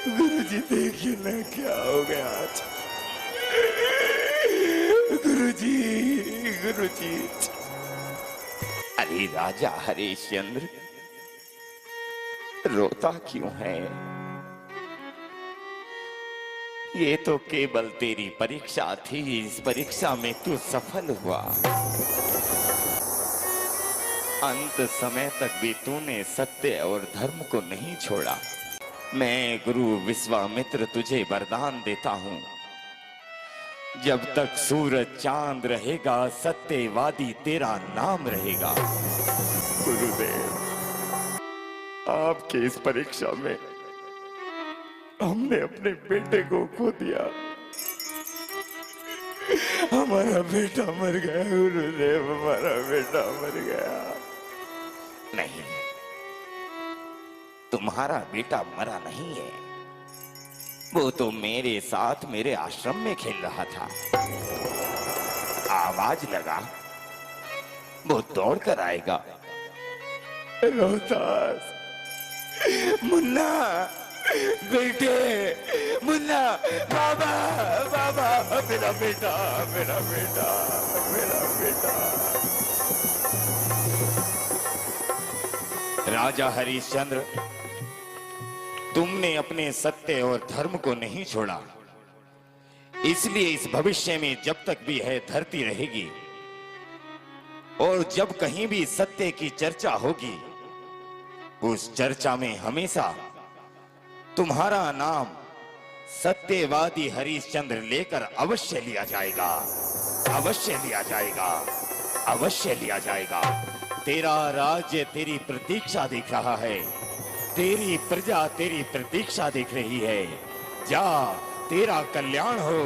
गुरुजी देखिए ना क्या हो गया आज। गुरुजी, गुरुजी। अरे राजा हरिश्चंद्र, रोता क्यों है? ये तो केवल तेरी परीक्षा थी। इस परीक्षा में तू सफल हुआ। अंत समय तक भी तूने सत्य और धर्म को नहीं छोड़ा। मैं गुरु विश्वामित्र तुझे वरदान देता हूं, जब तक सूरज चांद रहेगा सत्यवादी तेरा नाम रहेगा। गुरुदेव, आपकी इस परीक्षा में हमने अपने बेटे को खो दिया। हमारा बेटा मर गया गुरुदेव, हमारा बेटा मर गया। नहीं, तुम्हारा बेटा मरा नहीं है। वो तो मेरे साथ मेरे आश्रम में खेल रहा था। आवाज लगा, वो दौड़ कर आएगा। रोहतास, मुन्ना, बेटे, मुन्ना, बाबा, बाबा, मेरा बेटा, मेरा बेटा, मेरा बेटा। राजा हरिश्चंद्र, तुमने अपने सत्य और धर्म को नहीं छोड़ा, इसलिए इस भविष्य में जब तक भी है धरती रहेगी, और जब कहीं भी सत्य की चर्चा होगी, उस चर्चा में हमेशा तुम्हारा नाम सत्यवादी हरिश्चंद्र लेकर अवश्य लिया जाएगा। अवश्य लिया जाएगा, अवश्य लिया जाएगा। तेरा राज्य तेरी प्रतीक्षा दिख रहा है, तेरी प्रजा तेरी प्रतीक्षा दिख रही है। जा, तेरा कल्याण हो।